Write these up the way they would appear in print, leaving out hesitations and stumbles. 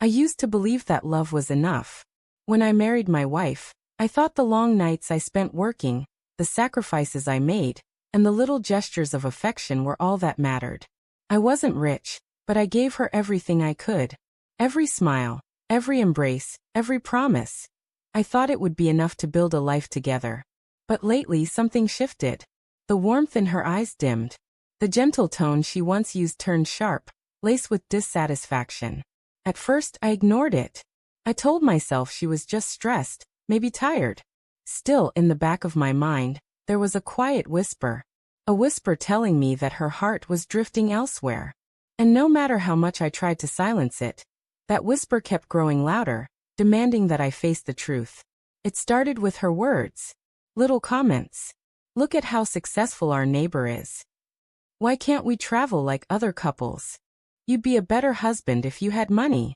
I used to believe that love was enough. When I married my wife, I thought the long nights I spent working, the sacrifices I made, and the little gestures of affection were all that mattered. I wasn't rich, but I gave her everything I could. Every smile, every embrace, every promise. I thought it would be enough to build a life together. But lately something shifted. The warmth in her eyes dimmed. The gentle tone she once used turned sharp, laced with dissatisfaction. At first, I ignored it. I told myself she was just stressed, maybe tired. Still, in the back of my mind, there was a quiet whisper. A whisper telling me that her heart was drifting elsewhere. And no matter how much I tried to silence it, that whisper kept growing louder, demanding that I face the truth. It started with her words. Little comments. Look at how successful our neighbor is. Why can't we travel like other couples? You'd be a better husband if you had money.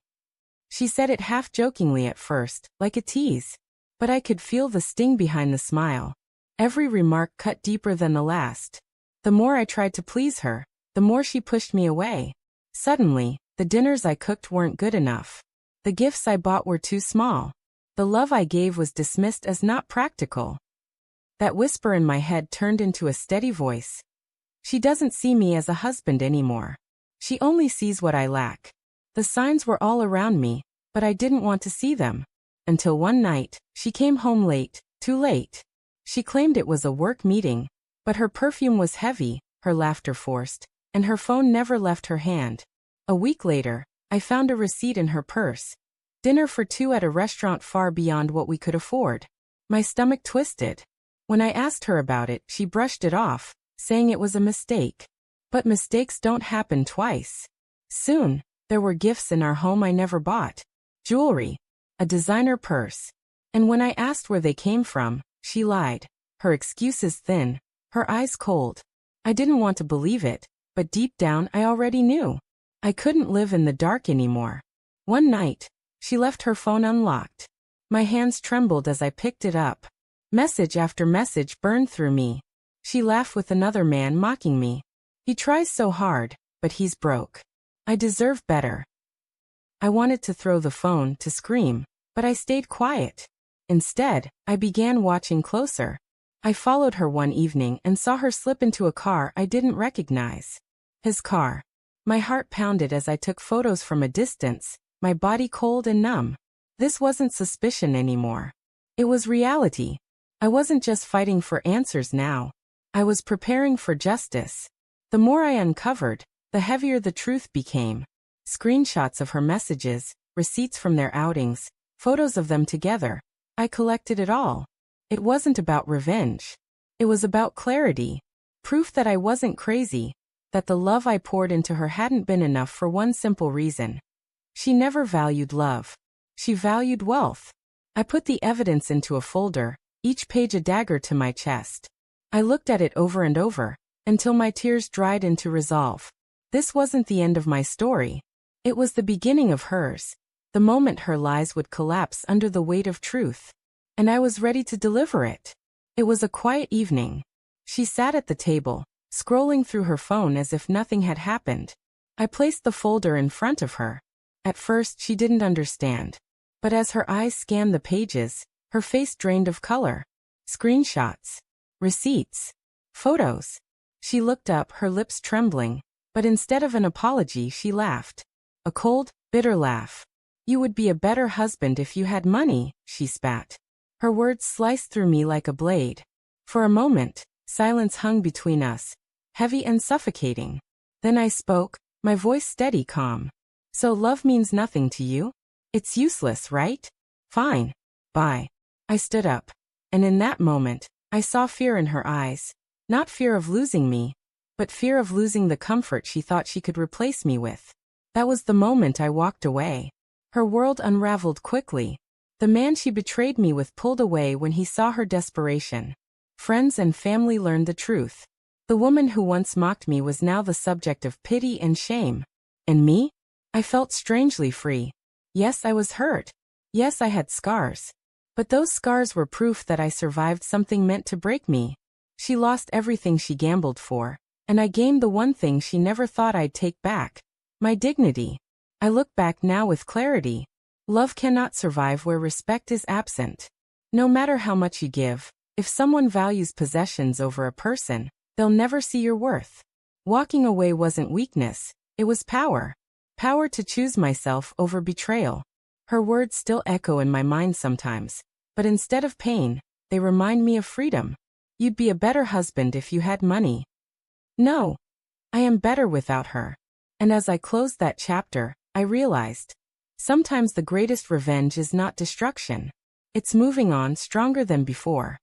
She said it half jokingly at first, like a tease. But I could feel the sting behind the smile. Every remark cut deeper than the last. The more I tried to please her, the more she pushed me away. Suddenly, the dinners I cooked weren't good enough. The gifts I bought were too small. The love I gave was dismissed as not practical. That whisper in my head turned into a steady voice. She doesn't see me as a husband anymore. She only sees what I lack. The signs were all around me, but I didn't want to see them. Until one night, she came home late, too late. She claimed it was a work meeting, but her perfume was heavy, her laughter forced, and her phone never left her hand. A week later, I found a receipt in her purse. Dinner for two at a restaurant far beyond what we could afford. My stomach twisted. When I asked her about it, she brushed it off, saying it was a mistake. But mistakes don't happen twice. Soon, there were gifts in our home I never bought. Jewelry. A designer purse. And when I asked where they came from, she lied. Her excuses thin, her eyes cold. I didn't want to believe it, but deep down I already knew. I couldn't live in the dark anymore. One night, she left her phone unlocked. My hands trembled as I picked it up. Message after message burned through me. She laughed with another man mocking me. He tries so hard, but he's broke. I deserve better. I wanted to throw the phone, to scream, but I stayed quiet. Instead, I began watching closer. I followed her one evening and saw her slip into a car I didn't recognize. His car. My heart pounded as I took photos from a distance, my body cold and numb. This wasn't suspicion anymore. It was reality. I wasn't just fighting for answers now. I was preparing for justice. The more I uncovered, the heavier the truth became. Screenshots of her messages, receipts from their outings, photos of them together. I collected it all. It wasn't about revenge. It was about clarity. Proof that I wasn't crazy. That the love I poured into her hadn't been enough for one simple reason. She never valued love. She valued wealth. I put the evidence into a folder, each page a dagger to my chest. I looked at it over and over, until my tears dried into resolve. This wasn't the end of my story. It was the beginning of hers. The moment her lies would collapse under the weight of truth. And I was ready to deliver it. It was a quiet evening. She sat at the table, scrolling through her phone as if nothing had happened. I placed the folder in front of her. At first, she didn't understand. But as her eyes scanned the pages, her face drained of color. Screenshots. Receipts. Photos. She looked up, her lips trembling. But instead of an apology, she laughed. A cold, bitter laugh. You would be a better husband if you had money, she spat. Her words sliced through me like a blade. For a moment, silence hung between us, heavy and suffocating. Then I spoke, my voice steady, calm. So love means nothing to you? It's useless, right? Fine. Bye. I stood up. And in that moment, I saw fear in her eyes. Not fear of losing me, but fear of losing the comfort she thought she could replace me with. That was the moment I walked away. Her world unraveled quickly. The man she betrayed me with pulled away when he saw her desperation. Friends and family learned the truth. The woman who once mocked me was now the subject of pity and shame. And me? I felt strangely free. Yes, I was hurt. Yes, I had scars. But those scars were proof that I survived something meant to break me. She lost everything she gambled for, and I gained the one thing she never thought I'd take back. My dignity. I look back now with clarity. Love cannot survive where respect is absent. No matter how much you give, if someone values possessions over a person, they'll never see your worth. Walking away wasn't weakness, it was power. Power to choose myself over betrayal. Her words still echo in my mind sometimes, but instead of pain, they remind me of freedom. You'd be a better husband if you had money. No, I am better without her. And as I closed that chapter, I realized, sometimes the greatest revenge is not destruction. It's moving on stronger than before.